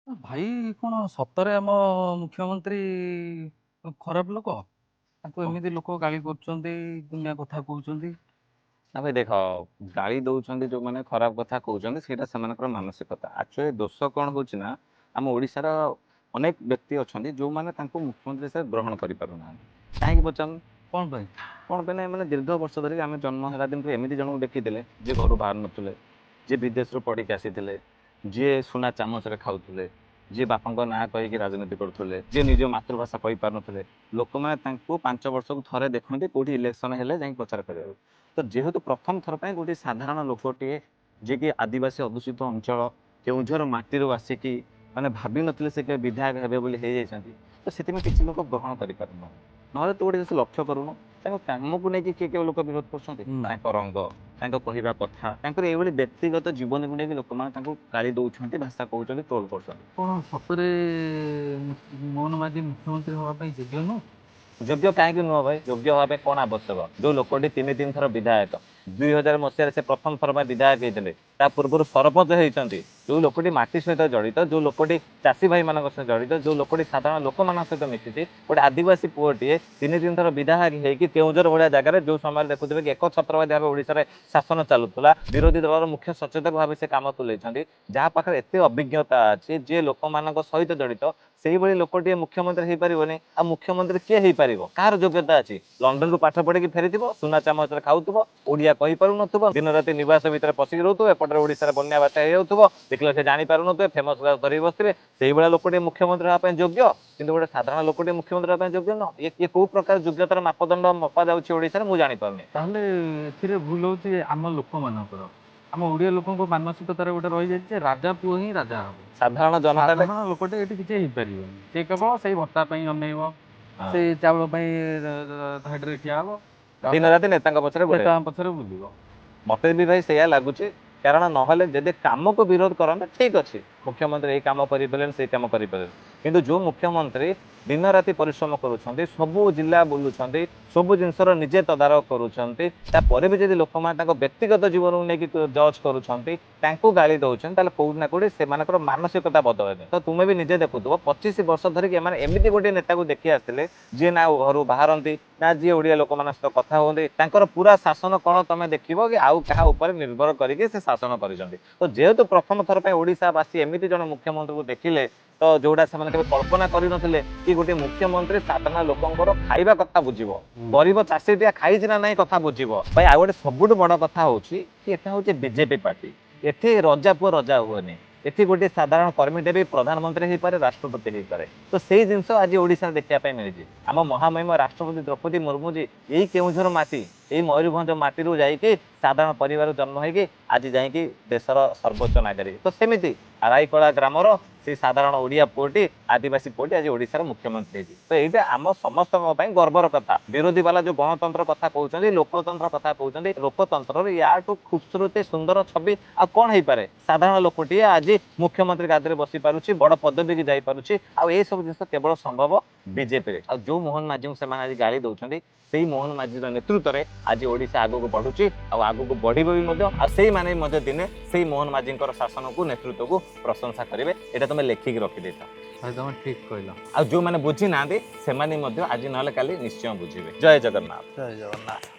ଭାଇ କଣ ସତରେ ଆମ ମୁଖ୍ୟମନ୍ତ୍ରୀ ଖରାପ ଲୋକ? ତାଙ୍କୁ ହଁ। ଏମିତି ଲୋକ ଗାଳି କରୁଛନ୍ତି, ଦୁନିଆ କଥା କହୁଛନ୍ତି। ନା ଭାଇ ଦେଖ, ଗାଳି ଦଉଛନ୍ତି ଯୋଉମାନେ ଖରାପ କଥା କହୁଛନ୍ତି ସେଇଟା ସେମାନଙ୍କର ମାନସିକତା। ଆକ୍ଚୁଆଲି ଦୋଷ କଣ ହଉଛି ନା, ଆମ ଓଡ଼ିଶାର ଅନେକ ବ୍ୟକ୍ତି ଅଛନ୍ତି ଯୋଉମାନେ ତାଙ୍କୁ ମୁଖ୍ୟମନ୍ତ୍ରୀ ହିସାବରେ ଗ୍ରହଣ କରିପାରୁନାହାନ୍ତି। କାହିଁକି ପଚାରୁନ? କଣ ପାଇଁ? କଣ ପାଇଁ ନା, ମାନେ ଦୀର୍ଘ ବର୍ଷ ଧରି ଆମେ ଜନ୍ମ ହେଲା ଦିନଠୁ ଏମିତି ଜଣଙ୍କୁ ଦେଖିଥିଲେ ଯିଏ ଘରୁ ବାହାରୁ ନଥିଲେ, ଯିଏ ବିଦେଶରୁ ପଢିକି ଆସିଥିଲେ, ଯିଏ ସୁନା ଚାମଚରେ ଖାଉଥିଲେ, ଯିଏ ବାପାଙ୍କ ନାଁ କହିକି ରାଜନୀତି କରୁଥିଲେ, ଯିଏ ନିଜ ମାତୃଭାଷା କହିପାରୁନଥିଲେ। ଲୋକମାନେ ତାଙ୍କୁ 5 ବର୍ଷକୁ ଥରେ ଦେଖନ୍ତି କୋଉଠି ଇଲେକ୍ସନ ହେଲେ ଯାଇକି ପ୍ରଚାର କରିବାକୁ। ତ ଯେହେତୁ ପ୍ରଥମ ଥର ପାଇଁ ଗୋଟେ ସାଧାରଣ ଲୋକଟିଏ ଯିଏକି ଆଦିବାସୀ ଅଧ୍ୟୁଷିତ ଅଞ୍ଚଳ କେଉଁଝର ମାଟିରୁ ଆସିକି ମାନେ ଭାବିନଥିଲେ ସେ କେବେ ବିଧାୟକ ହେବେ ବୋଲି ହେଇଯାଇଛନ୍ତି, ତ ସେଥିପାଇଁ କିଛି ଲୋକ ଗ୍ରହଣ କରିପାରୁନାହାନ୍ତି। ନହେଲେ ତୁ ଗୋଟେ ଜିନିଷ ଲକ୍ଷ୍ୟ କରୁନୁ, ତାଙ୍କ କାମକୁ ନେଇକି କିଏ କେଉଁ ଲୋକ ବିରୋଧ କରୁଛନ୍ତି? ନା। ତାଙ୍କ ରଙ୍ଗ, ତାଙ୍କ କହିବା କଥା, ତାଙ୍କର ଏଇଭଳି ବ୍ୟକ୍ତିଗତ ଜୀବନକୁ ନେଇକି ଲୋକମାନେ ତାଙ୍କୁ ଗାଳି ଦଉଛନ୍ତି, ଭାଷା କହୁଛନ୍ତି, ଟ୍ରୋଲ କରୁଛନ୍ତି। କଣ ସତରେ ମୋହନ ମାଝୀ ମୁଖ୍ୟମନ୍ତ୍ରୀ ହବା ପାଇଁ ଯୋଗ୍ୟ ନୁହଁ? ଯୋଗ୍ୟ କାହିଁକି ନୁହଁ ଭାଇ? ଯୋଗ୍ୟ ହବା ପାଇଁ କଣ ଆବଶ୍ୟକ? ଯୋଉ ଲୋକଟି 3 ଥର ବିଧାୟକ, 2000 ମସିହାରେ ସେ ପ୍ରଥମ ଥର ପାଇଁ ବିଧାୟକ ହେଇଥିଲେ, ତା ପୂର୍ବରୁ ସରପଞ୍ଚ ହେଇଛନ୍ତି, ଯୋଉ ଲୋକଟି ମାଟି ସହିତ ଜଡ଼ିତ, ଯୋଉ ଲୋକଟି ଚାଷୀ ଭାଇ ମାନଙ୍କ ସହିତ ଜଡ଼ିତ, ଯୋଉ ଲୋକଟି ସାଧାରଣ ଲୋକମାନଙ୍କ ସହିତ ମିଶିଛି, ଗୋଟେ ଆଦିବାସୀ ପୁଅଟିଏ 3 ଥର ବିଧାୟକ ହେଇକି କେଉଁଝର ଭଳିଆ ଜାଗାରେ ଯୋଉ ସମୟରେ ଦେଖୁଥିବେ କି ଏକଛତ୍ରବାଦୀ ଭାବେ ଓଡ଼ିଶାରେ ଶାସନ ଚାଲୁଥିଲା, ବିରୋଧୀ ଦଳର ମୁଖ୍ୟ ସଚେତକ ଭାବେ ସେ କାମ ତୁଲେଇଛନ୍ତି, ଯାହା ପାଖରେ ଏତେ ଅଭିଜ୍ଞତା ଅଛି, ଯିଏ ଲୋକମାନଙ୍କ ସହିତ ଜଡ଼ିତ, ସେଇଭଳି ଲୋକଟିଏ ମୁଖ୍ୟମନ୍ତ୍ରୀ ହେଇପାରିବନି? ଆଉ ମୁଖ୍ୟମନ୍ତ୍ରୀ କିଏ ହେଇପାରିବ? କାହାର ଯୋଗ୍ୟତା ଅଛି? ଲଣ୍ଡନରୁ ପାଠ ପଢିକି ଫେରିଥିବ, ସୁନା ଚାମଚରେ ଖାଉଥିବ, ଓଡ଼ିଆ କହିପାରୁନଥିବ, ଦିନ ରାତି ନିବାସ ଭିତରେ ପଶିକି ରହୁଥିବ, ଏପଟରେ ଓଡ଼ିଶାରେ ବନ୍ୟା ବାତ୍ୟା ହେଇଯାଉଥିବ, ଦେଖିଲେ ସେ ଜାଣିପାରୁନଥିବେ, ଫେମସ୍ ଧରିକି ବସିଥିବେ। ସେଇଭଳିଆ ଲୋକଟିଏ ମୁଖ୍ୟମନ୍ତ୍ରୀ ହେବା ପାଇଁ ଯୋଗ୍ୟ, କିନ୍ତୁ ଗୋଟେ ସାଧାରଣ ଲୋକଟିଏ ମୁଖ୍ୟମନ୍ତ୍ରୀ ହେବା ପାଇଁ ଯୋଗ୍ୟ ନୁହଁ? ଇଏ କୋଉ ପ୍ରକାର ଯୋଗ୍ୟତାର ମାପଦଣ୍ଡ ମପା ଯାଉଛି ଓଡ଼ିଶାରେ, ମୁଁ ଜାଣିପାରୁନି। ତାହେଲେ ଏଥିରେ ଭୁଲ ହଉଛି ଆମ ଲୋକମାନଙ୍କର। ଆମ ଓଡ଼ିଆ ଲୋକଙ୍କ ମାନସିକତାରେ ଗୋଟେ ରହିଯାଇଛି ଯେ ରାଜା ପୁଅ ହିଁ ରାଜା ହବ। ସାଧାରଣ ଜନତାରେ ସାଧାରଣ ଲୋକଟେ ଏଠି କିଛି ହେଇପାରିବନି। ସେ କେବଳ ସେଇ ଭତ୍ତା ପାଇଁ ଅନେଇବ, ହଁ, ସେଇ ଚାଉଳ ପାଇଁ ଧାଡ଼ିରେ ଠିଆ ହବ, ଦିନ ରାତି ନେତାଙ୍କ ପଛରେ ଗୋଡ଼େଇବ। ନେତାଙ୍କ ପଛରେ ବୁଲିବ। ମତେ ବି ଭାଇ ସେଇଆ ଲାଗୁଛି। କାରଣ ନହେଲେ ଯଦି କାମକୁ ବିରୋଧ କରନ୍ତେ ଠିକ ଅଛି, ମୁଖ୍ୟମନ୍ତ୍ରୀ ଏଇ କାମ କରିପାରିଲେନି, ସେଇ କାମ କରିପାରିଲେନି, କିନ୍ତୁ ଯୋଉ ମୁଖ୍ୟମନ୍ତ୍ରୀ ଦିନ ରାତି ପରିଶ୍ରମ କରୁଛନ୍ତି, ସବୁ ଜିଲ୍ଲା ବୁଲୁଛନ୍ତି, ସବୁ ଜିନିଷର ନିଜେ ତଦାରଖ କରୁଛନ୍ତି, ତାପରେ ବି ଯଦି ଲୋକମାନେ ତାଙ୍କ ବ୍ୟକ୍ତିଗତ ଜୀବନକୁ ନେଇକି ଜଜ୍ କରୁଛନ୍ତି, ତାଙ୍କୁ ଗାଳି ଦଉଛନ୍ତି, ତାହେଲେ କୋଉଠି ନା କୋଉଠି ସେମାନଙ୍କର ମାନସିକତା ବଦଳେନି। ତ ତୁମେ ବି ନିଜେ ଦେଖୁଥିବ 25 ବର୍ଷ ଧରିକି ଏମାନେ ଏମିତି ଗୋଟେ ନେତାକୁ ଦେଖି ଆସିଥିଲେ ଯିଏ ନା ଘରୁ ବାହାରନ୍ତି, ନା ଯିଏ ଓଡ଼ିଆ ଲୋକମାନଙ୍କ ସହିତ କଥା ହୁଅନ୍ତି, ତାଙ୍କର ପୁରା ଶାସନ କଣ ତମେ ଦେଖିବ କି ଆଉ କାହା ଉପରେ ନିର୍ଭର କରିକି ସେ ଶାସନ କରିଛନ୍ତି। ତ ଯେହେତୁ ପ୍ରଥମ ଥର ପାଇଁ ଓଡ଼ିଶାବାସୀ ଏମିତି ଜଣେ ମୁଖ୍ୟମନ୍ତ୍ରୀକୁ ଦେଖିଲେ, ତ ଯୋଉଟା ସେମାନେ କେବେ କଳ୍ପନା କରିନଥିଲେ କି ଗୋଟେ ମୁଖ୍ୟମନ୍ତ୍ରୀ ସାଧାରଣ ଲୋକଙ୍କର ଖାଇବା କଥା ବୁଝିବ, ଗରିବ ଚାଷୀଟିଆ ଖାଇଛି ନା ନାହିଁ କଥା ବୁଝିବ। ଭାଇ ଆଉ ଗୋଟେ ସବୁଠୁ ବଡ଼ କଥା ହଉଛି କି ଏଟା ହଉଛି ବିଜେପି ପାର୍ଟି। ଏଠି ରଜା ପୁଅ ରଜା ହୁଏନି। ଏଠି ଗୋଟେ ସାଧାରଣ କର୍ମୀଟେ ବି ପ୍ରଧାନମନ୍ତ୍ରୀ ହେଇପାରେ, ରାଷ୍ଟ୍ରପତି ହେଇପାରେ। ତ ସେଇ ଜିନିଷ ଆଜି ଓଡ଼ିଶାରେ ଦେଖିବା ପାଇଁ ମିଳିଛି। ଆମ ମହାମହିମ ରାଷ୍ଟ୍ରପତି ଦ୍ରୌପଦୀ ମୁର୍ମୁ ଜୀ ଏଇ କେଉଁଝର ମାଟି, ଏଇ ମୟୂରଭଞ୍ଜ ମାଟିରୁ ଯାଇକି ସାଧାରଣ ପରିବାର ଜନ୍ମ ହେଇକି ଆଜି ଯାଇକି ଦେଶର ସର୍ବୋଚ୍ଚ ନାଗରିକ। ତ ସେମିତି ଆରାଇକଳା ଗ୍ରାମର ସେଇ ସାଧାରଣ ଓଡ଼ିଆ ପୁଅଟି, ଆଦିବାସୀ ପୁଅଟି ଆଜି ଓଡ଼ିଶାର ମୁଖ୍ୟମନ୍ତ୍ରୀ ହେଇଛି। ତ ଏଇଟା ଆମ ସମସ୍ତଙ୍କ ପାଇଁ ଗର୍ବର କଥା। ବିରୋଧୀ ବାଲା ଯୋଉ ଗଣତନ୍ତ୍ର କଥା କହୁଛନ୍ତି, ଲୋକତନ୍ତ୍ର କଥା କହୁଛନ୍ତି, ଲୋକତନ୍ତ୍ରର ୟାଠୁ ଖୁବସୁରତି ସୁନ୍ଦର ଛବି ଆଉ କଣ ହେଇପାରେ? ସାଧାରଣ ଲୋକଟିଏ ଆଜି ମୁଖ୍ୟମନ୍ତ୍ରୀ ଗାଦିରେ ବସି ପାରୁଛି, ବଡ଼ ପଦବୀକି ଯାଇପାରୁଛି, ଆଉ ଏଇ ସବୁ ଜିନିଷ କେବଳ ସମ୍ଭବ ବିଜେପିରେ। ଆଉ ଯୋଉ ମୋହନ ମାଝୀଙ୍କୁ ସେମାନେ ଆଜି ଗାଳି ଦଉଛନ୍ତି, ସେଇ ମୋହନ ମାଝୀର ନେତୃତ୍ୱରେ ଆଜି ଓଡ଼ିଶା ଆଗକୁ ବଢୁଛି, ଆଉ ଆଗକୁ ବଢିବ ବି ମଧ୍ୟ। ଆଉ ସେଇମାନେ ମଧ୍ୟ ଦିନେ ସେଇ ମୋହନ ମାଝୀଙ୍କର ଶାସନକୁ, ନେତୃତ୍ୱକୁ ପ୍ରଶଂସା କରିବେ। ଏଇଟା ତମେ ଲେଖିକି ରଖିଦେଇଥାଅ। ଭାଇ ତମେ ଠିକ କହିଲ। ଆଉ ଯୋଉମାନେ ବୁଝି ନାହାନ୍ତି ସେମାନେ ମଧ୍ୟ ଆଜି ନହେଲେ କାଲି ନିଶ୍ଚୟ ବୁଝିବେ। ଜୟ ଜଗନ୍ନାଥ। ଜୟ ଜଗନ୍ନାଥ।